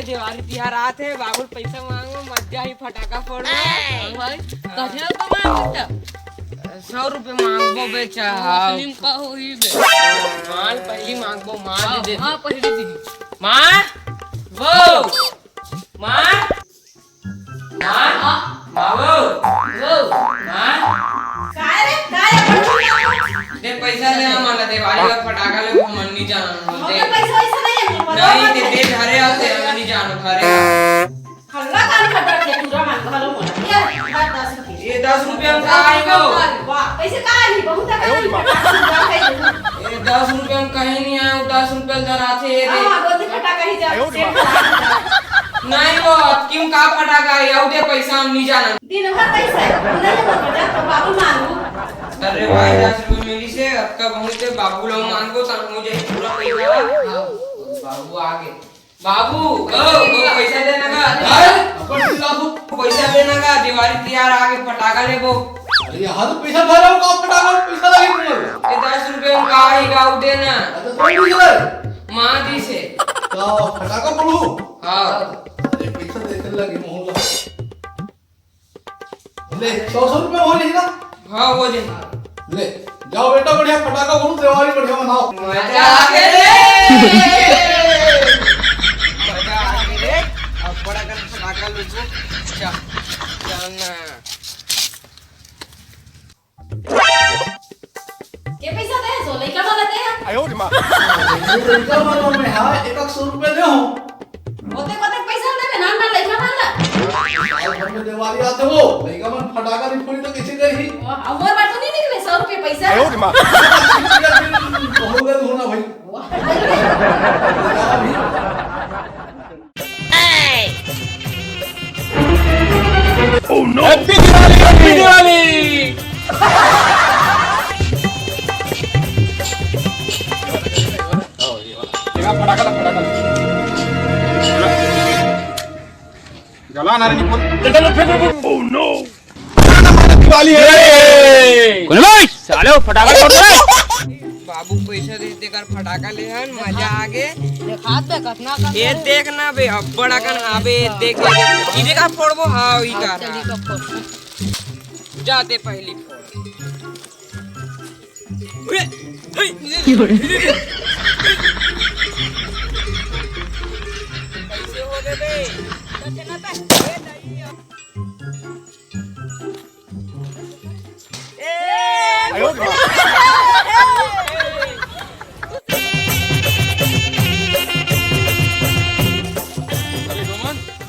दिवाली तिहार आते है बाबू पैसा मांगो मजा ही फटाका फोड़ो भाई कथे का मांगता 100 रुपए मांगबो बेचा मुस्लिम का हो ही बे माल पहली मांगबो माल दे हां पहले दी मां वो मां मां बाबू वो मां काय रे काय दे पैसा ले आम्हाला दिवाली का फटाका ले हम नहीं जाना दे पैसा ऐसा नहीं है नहीं ते दे घरे आते हम नहीं जानो घरे हल्ला कान खतरा के पूरा मान वाला मोला ये 10 रुपए हम कहाँ गो वाह पैसे कहाँ है बहुत है ये 10 रुपए हम कहीं नहीं आए 10 रुपए दराते है हां गोदी फटाका ही जा नहीं वो क्यों का फटाका है आउटे पैसा हम नहीं जाना दिन भर पैसा है नहीं बजा तो बाबू मांगू अरे भाई 10 रुपए मिली से अब का बहुत से बाबू लोग मांगो तो मुझे पूरा पैसा बाबू आगे बाबू वो पैसा देना का अपन बाबू पैसा देना का दिवाली तिहार आगे फटाका ले वो अरे यहाँ तो पैसा भरा हूँ कब फटाका पैसा लगे तुमको ये 10 रुपए हम कहाँ ही गाँव देना तो कौन दी है माँ दी से तो फटाका बोलूँ हाँ अरे पैसा देकर लगे मोहल्ला ले 100 रुपए हो ली ना हाँ वो दे ले जाओ बेटा बढ़िया फटाका बोलूँ दिवाली बढ़िया मनाओ मजा आ गया रे मजा आ गया रे अब बड़ा कर फटाका लूचो चलना के पैसा दे सो लइका वाला दे लड़का वाला में हाँ 100 रुपए दे हूँ ओते कोते पैसा देबे ना ना लइका वाला साल भर में दिवाली आते हो लड़का मन फटाका नहीं फोड़ी तो किसी करी हमर बात नहीं निकले 100 रुपए पैसा हो गए होना भाई Oh no! Happy Diwali! Happy Diwali! Oh no! Diwali है! कौन भाई? साले फटाका फोड़ रहे? बाबू पैसा दे देकर फटाका ले हन मजा आ गए देखा पे कतना का ये देखना बे अब बड़ा कन आबे देख इने का फोड़बो हां ई का चली का फोड़ जाते पहली फोड़ कैसे हो गए बे चलना पे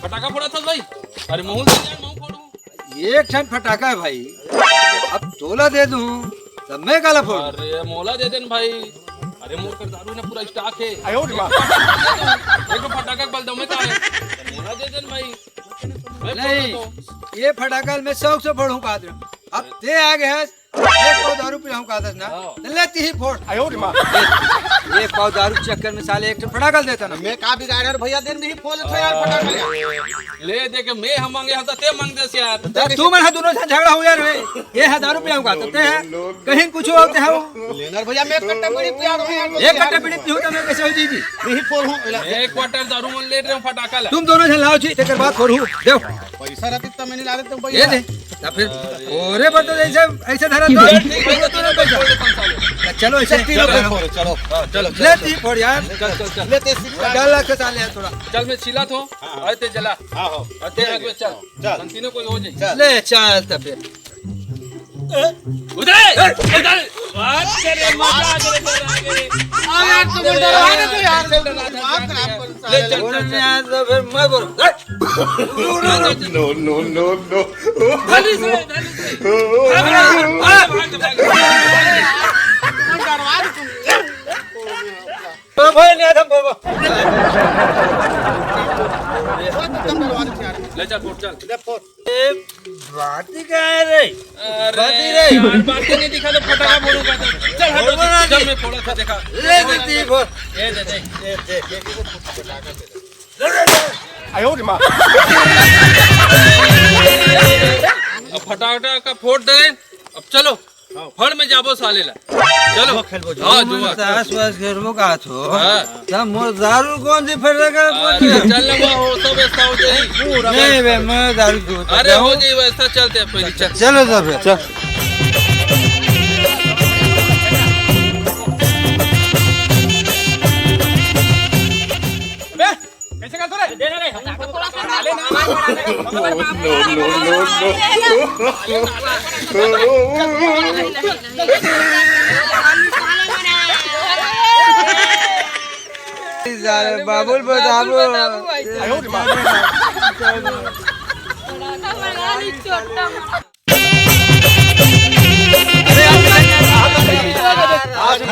फटाका फोड़ा था भाई अरे मोहन मैं फोड़ू एक ठन फटाका है भाई अब 16 दे दूं तब मैं काला फोड़ अरे मोला दे देन भाई अरे मोर कर दारू ने पूरा स्टॉक है एक तो फटाका बल दो में का है मोला दे देन भाई नहीं ये फटाका मैं शौक से फोड़ूं का दे अब ते आ गए एक पाव दारू पिलाऊं का दस ना लेती ही फोड़ एक पाव दारू चक्कर में साले एक फटाका देता ना मैं का बिगाड़ भैया दिन नहीं फोड़ थे यार फटाका ले दे के मैं हम मांगे होता ते मांग दे यार तू मैं दोनों से झगड़ा हो यार ये है दारू पिलाऊं का ते है कहीं कुछ होते है वो लेनर भैया मैं कट्टा बीड़ी पिया रहा हूं यार एक कट्टा पीड़ी पीऊं तो मैं कैसे हो जी नहीं फोड़ हूं एक क्वार्टर दारू मन ले रहे हो फटाका ला तुम दोनों से लाओ छी तेकर बाद फोड़ू देव पैसा रहती तो मैंने ला देता हूं ये भैया दे तब फिर ओरे पर तो ऐसे ऐसे धरा तो चलो ऐसे चलो चलो लेती फोड़ यार चल लेते डर लगता साले थोड़ा चल मैं चिल्ला तो अरे ते जला हां हो ते आगे चल संतीनो कोई हो जाए ले चल तब फिर उधर उधर बात करे मजा करे यार तुम डराने तो यार दिमाग खराब कर ले चल बोल में आ तो फिर मैं बोल no धली से तो भाई नहीं तुम बोलो ले चल फोड़ चल बात ही क्या है रे अरे बात नहीं दिखा तो फटाका बोलूंगा चल हट चल मैं फोड़ा था देखा ले देती फोड़ ये दे अब फटाका का फोड़ दे अब चलो फड़ में जाबो साले ला चलो हां जुआ ताश वाश खेलबो का थो हां तब मोर दारू कौन सी फिर लगा चल ना हो सब व्यवस्था हो जाई नहीं बे मैं दारू दो अरे हो जाई व्यवस्था चलते हैं पहले चल चलो तब चल कैसे कर रे दे रे ले ना बाबुल बताबो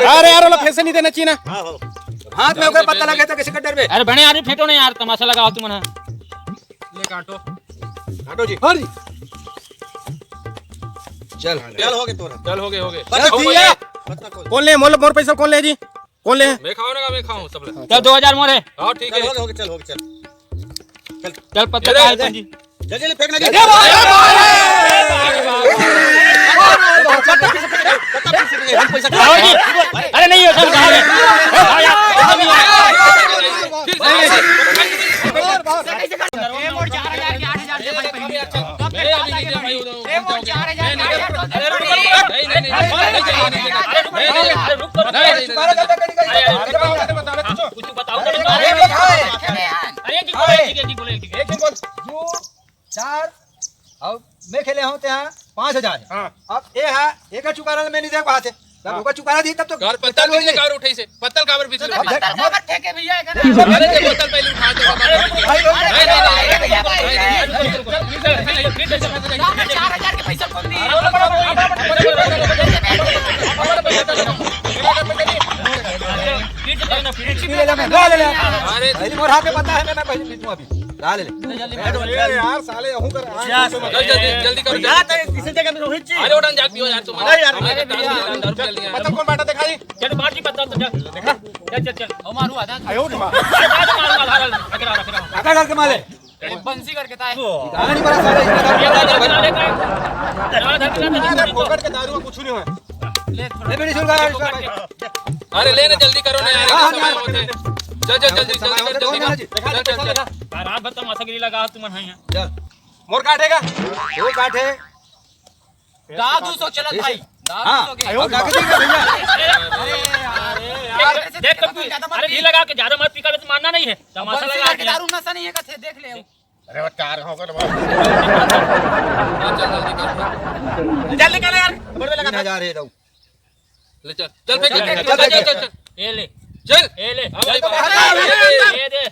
अरे यार वाला फैसे नहीं देना चाहिए ना हाथ में ओकर पता लगे तो कैसे कटर बे अरे बने यार फेटो नहीं यार तमाशा लगाओ तुम ना ले काटो जी हरी चल चल हो गए कौन ले मोर पैसा कौन ले जी कौन ले मैं खाऊंगा मैं खाऊं सब ले चल 2000 मोर है हां ठीक है चल पत्ता का है जी जल्दी फेंकना जी अरे नहीं हो सब कहां है कुछ बताओ चार अब मैं खेले हूं ते 5000 अब ए है एक चुकारा मैं नहीं दे पाते तब होगा चुकारा दी तब तो कार पत्तल कितने कार उठाई से पत्तल काबर बीच में खबर ठेके भैया अरे के बोतल पहले उठा दो भाई 4000 के पैसा कौन दी अरे मोर हाथ में पता है मैं पहले पीटूं अभी डाल ले यार साले हूं कर जल्दी करो किसी जगह में रोहित जी अरे उड़न जाती हो यार तुम अरे यार पत्तल कौन बांटा दिखाई चल बाटी पत्ता तो चल ओ मारू आधा आयो रे मां काका करके मारे बंसी करके ताए कहानी बड़ा सारा अरे फोकट के दारू में कुछ नहीं है ले मेरी सुन अरे ले ना जल्दी करो ना यार समय होते चल रात भर तमाशागिरी लगा तुम यहाँ चल मोर काटेगा वो काटे दादू सो चलत भाई हां और काके देगा भैया देख तुम अरे ये लगा के ज्यादा मत पी कर तो मानना नहीं है तमाशा लगा के दारू नशा नहीं है कथे देख ले अरे वो कार हो कर जल्दी कर यार बड़े लगा 3000 है दो ले चल ये ले चल ये ले अरे ये दे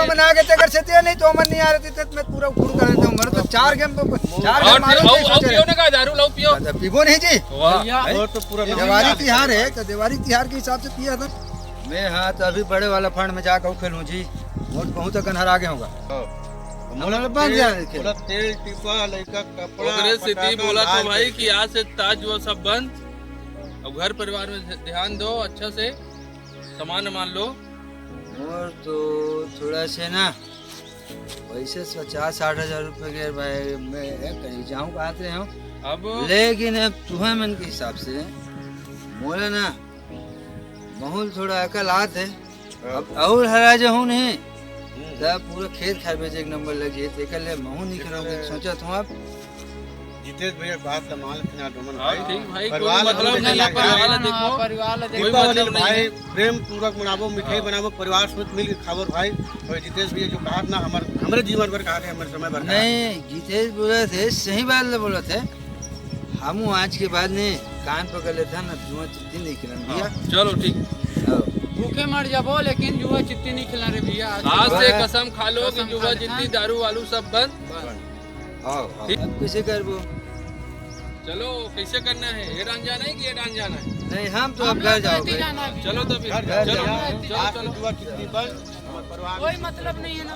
बना के चक्कर से नहीं तो मन नहीं आ रही थी मैं पूरा उड़ कर देता हूं मेरे तो 4 गेम मारो पियो ना का दारू लाओ पियो पीबो नहीं जी वो तो पूरा दिवाली तिहार है तो दिवाली तिहार के हिसाब से पिया था मैं हाँ तो अभी बड़े वाला फंड में जाकर खेलूं जी वोट कहूं तो कन्हर आगे होगा बंद पूरा तेल टिपा लड़का कपड़ा ओकरे सिटी बोला तो भाई कि आज से ताज वो सब बंद अब घर परिवार में ध्यान दो अच्छा से सामान मान लो और तो थोड़ा से ना वैसे 50-60 हजार रुपए के भाई मैं कहीं जाऊँ कहाँ से हूँ अब लेकिन अब तुम्हें मन के हिसाब से बोले ना बहुत थोड़ा अकल आत है अब और हरा जो हूँ नहीं तब पूरा खेत खार बेच एक नंबर लगी है तेकर ले महू नहीं करोगे सोचा तुम आप जितेश भैया बात का मान लेना डोमन हाँ भाई ठीक भाई कोई परिवार मतलब नहीं है परिवार देखो परिवार कोई मतलब नहीं भाई है प्रेम पूर्वक मनाबो मिठाई बनाबो परिवार सहित मिल के खाबो भाई और जितेश भैया जो कहा ना हमारे जीवन भर कहा है हमारे समय भर नहीं गीतेश बोले थे सही बात बोले थे हम आज के बाद ने कान पकड़ लेते हैं ना जुआ चिट्ठी नहीं खिलाना भैया चलो ठीक भूखे मर जाबो लेकिन जुआ चिट्टी नहीं खिला रे भैया आज से कसम खा लो कि जुआ जितनी दारू वालू सब बंद आओ अब कैसे करबो चलो कैसे करना है ये डान जाना है कि ये डान जाना है नहीं हम तो अब घर जाओगे चलो तो फिर घर चलो जाओ। चलो चलो जुआ कितनी बंद हमारे परिवार कोई मतलब नहीं है ना